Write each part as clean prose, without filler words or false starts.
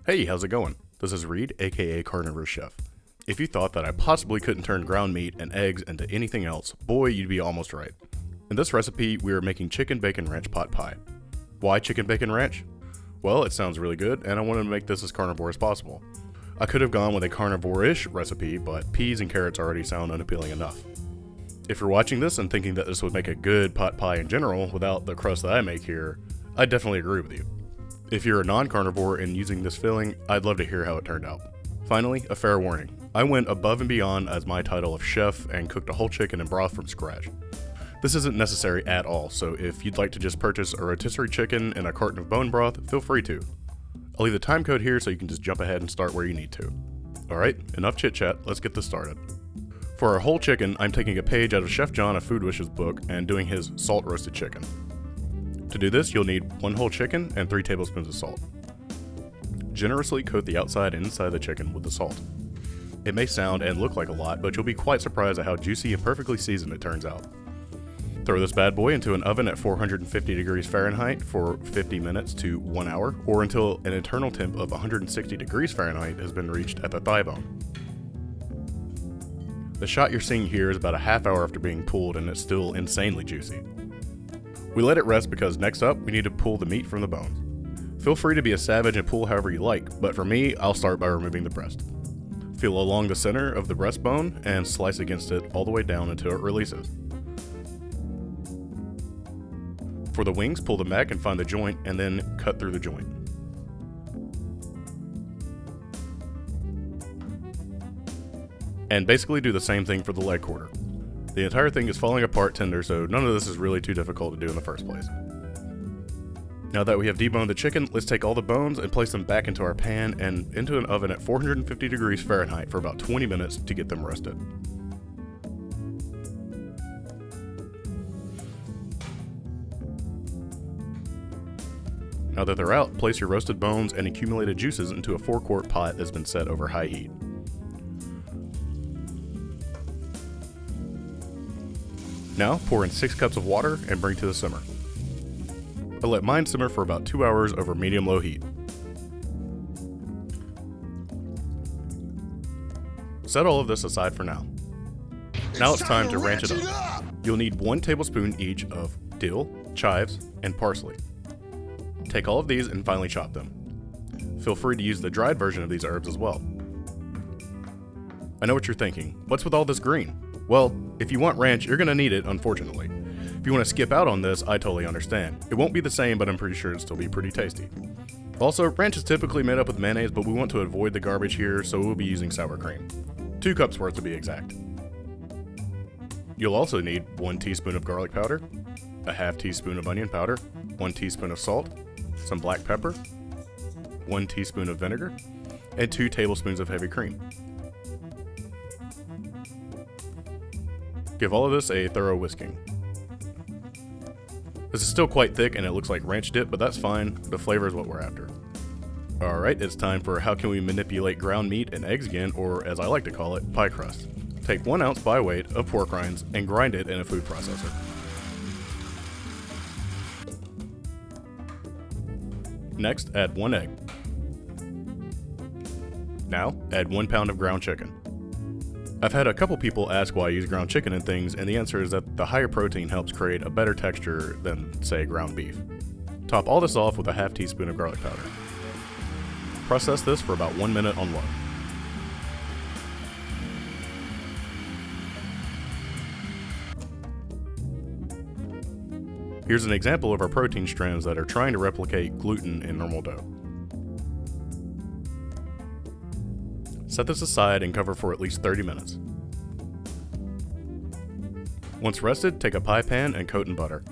Hey, how's it going? This is Reed, aka Carnivore Chef. If you thought that I possibly couldn't turn ground meat and eggs into anything else, boy, you'd be almost right. In this recipe, we are making chicken bacon ranch pot pie. Why chicken bacon ranch? Well, it sounds really good, and I wanted to make this as carnivore as possible. I could have gone with a carnivore-ish recipe, but peas and carrots already sound unappealing enough. If you're watching this and thinking that this would make a good pot pie in general without the crust that I make here, I definitely agree with you. If you're a non-carnivore and using this filling, I'd love to hear how it turned out. Finally, a fair warning. I went above and beyond as my title of chef and cooked a whole chicken and broth from scratch. This isn't necessary at all, so if you'd like to just purchase a rotisserie chicken and a carton of bone broth, feel free to. I'll leave the time code here so you can just jump ahead and start where you need to. Alright, enough chit chat, let's get this started. For our whole chicken, I'm taking a page out of Chef John of Food Wishes book and doing his salt roasted chicken. To do this, you'll need 1 whole chicken and 3 tablespoons of salt. Generously coat the outside and inside of the chicken with the salt. It may sound and look like a lot, but you'll be quite surprised at how juicy and perfectly seasoned it turns out. Throw this bad boy into an oven at 450 degrees Fahrenheit for 50 minutes to 1 hour, or until an internal temp of 160 degrees Fahrenheit has been reached at the thigh bone. The shot you're seeing here is about a half hour after being pulled, and it's still insanely juicy. We let it rest because next up, we need to pull the meat from the bones. Feel free to be a savage and pull however you like, but for me, I'll start by removing the breast. Feel along the center of the breastbone and slice against it all the way down until it releases. For the wings, pull the neck and find the joint, and then cut through the joint. And basically do the same thing for the leg quarter. The entire thing is falling apart tender, so none of this is really too difficult to do in the first place. Now that we have deboned the chicken, let's take all the bones and place them back into our pan and into an oven at 450 degrees Fahrenheit for about 20 minutes to get them roasted. Now that they're out, place your roasted bones and accumulated juices into a 4-quart pot that's been set over high heat. Now, pour in 6 cups of water and bring to the simmer. I let mine simmer for about 2 hours over medium-low heat. Set all of this aside for now. Now it's time to ranch it up. You'll need 1 tablespoon each of dill, chives, and parsley. Take all of these and finely chop them. Feel free to use the dried version of these herbs as well. I know what you're thinking. What's with all this green? Well, if you want ranch, you're gonna need it, unfortunately. If you want to skip out on this, I totally understand. It won't be the same, but I'm pretty sure it'll still be pretty tasty. Also, ranch is typically made up with mayonnaise, but we want to avoid the garbage here, so we'll be using sour cream. 2 cups worth to be exact. You'll also need 1 teaspoon of garlic powder, a half teaspoon of onion powder, 1 teaspoon of salt, some black pepper, 1 teaspoon of vinegar, and 2 tablespoons of heavy cream. Give all of this a thorough whisking. This is still quite thick and it looks like ranch dip, but that's fine. The flavor is what we're after. Alright, it's time for how can we manipulate ground meat and eggs again, or as I like to call it, pie crust. Take 1 ounce by weight of pork rinds and grind it in a food processor. Next, add 1 egg. Now, add 1 pound of ground chicken. I've had a couple people ask why I use ground chicken in things, and the answer is that the higher protein helps create a better texture than, say, ground beef. Top all this off with a half teaspoon of garlic powder. Process this for about 1 minute on low. Here's an example of our protein strands that are trying to replicate gluten in normal dough. Set this aside and cover for at least 30 minutes. Once rested, take a pie pan and coat in butter.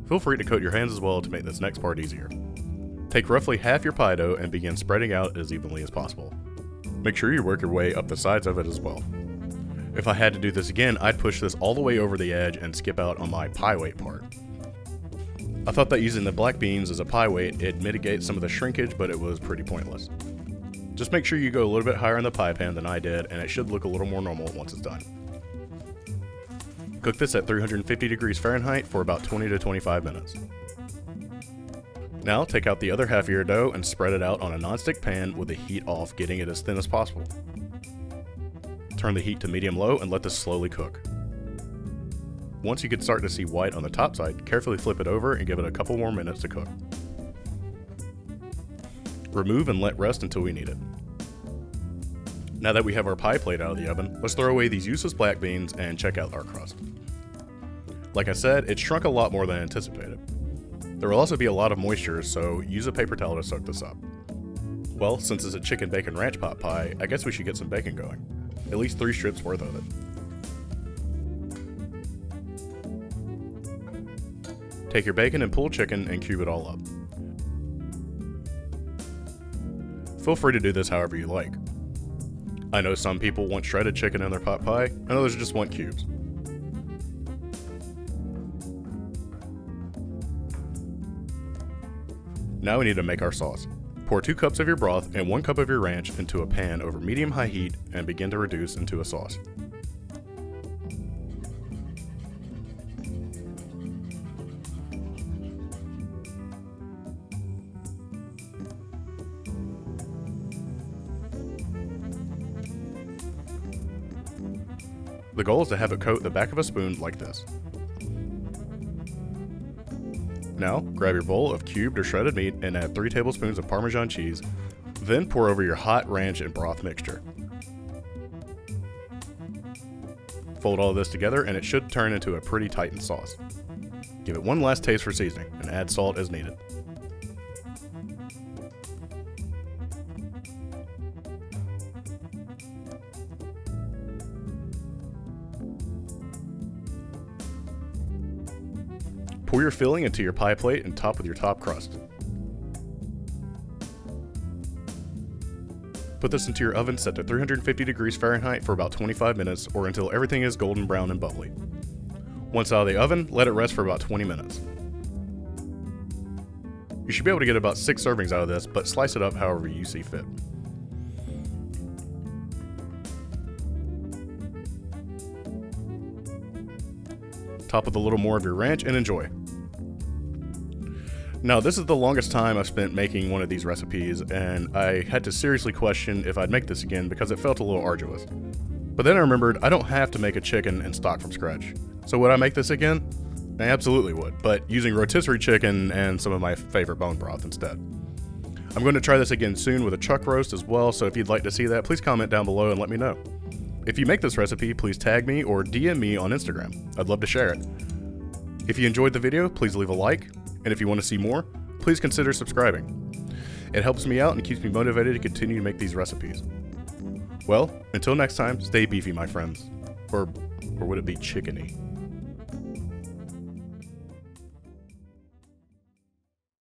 Feel free to coat your hands as well to make this next part easier. Take roughly half your pie dough and begin spreading out as evenly as possible. Make sure you work your way up the sides of it as well. If I had to do this again, I'd push this all the way over the edge and skip out on my pie weight part. I thought that using the black beans as a pie weight, it'd mitigate some of the shrinkage, but it was pretty pointless. Just make sure you go a little bit higher in the pie pan than I did, and it should look a little more normal once it's done. Cook this at 350 degrees Fahrenheit for about 20 to 25 minutes. Now take out the other half of your dough and spread it out on a nonstick pan with the heat off, getting it as thin as possible. Turn the heat to medium-low and let this slowly cook. Once you can start to see white on the top side, carefully flip it over and give it a couple more minutes to cook. Remove and let rest until we need it. Now that we have our pie plate out of the oven, let's throw away these useless black beans and check out our crust. Like I said, it shrunk a lot more than anticipated. There will also be a lot of moisture, so use a paper towel to soak this up. Well, since it's a chicken bacon ranch pot pie, I guess we should get some bacon going. At least 3 strips worth of it. Take your bacon and pulled chicken and cube it all up. Feel free to do this however you like. I know some people want shredded chicken in their pot pie, and others just want cubes. Now we need to make our sauce. Pour 2 cups of your broth and 1 cup of your ranch into a pan over medium-high heat and begin to reduce into a sauce. The goal is to have it coat the back of a spoon like this. Now, grab your bowl of cubed or shredded meat and add 3 tablespoons of Parmesan cheese, then pour over your hot ranch and broth mixture. Fold all of this together and it should turn into a pretty tightened sauce. Give it one last taste for seasoning and add salt as needed. Pour your filling into your pie plate and top with your top crust. Put this into your oven set to 350 degrees Fahrenheit for about 25 minutes or until everything is golden brown and bubbly. Once out of the oven, let it rest for about 20 minutes. You should be able to get about 6 servings out of this, but slice it up however you see fit. Top with a little more of your ranch and enjoy. Now, this is the longest time I've spent making one of these recipes, and I had to seriously question if I'd make this again because it felt a little arduous. But then I remembered I don't have to make a chicken and stock from scratch. So would I make this again? I absolutely would, but using rotisserie chicken and some of my favorite bone broth instead. I'm going to try this again soon with a chuck roast as well, so if you'd like to see that, please comment down below and let me know. If you make this recipe, please tag me or DM me on Instagram. I'd love to share it. If you enjoyed the video, please leave a like, and if you want to see more, please consider subscribing. It helps me out and keeps me motivated to continue to make these recipes. Well, until next time, stay beefy, my friends. Or would it be chickeny?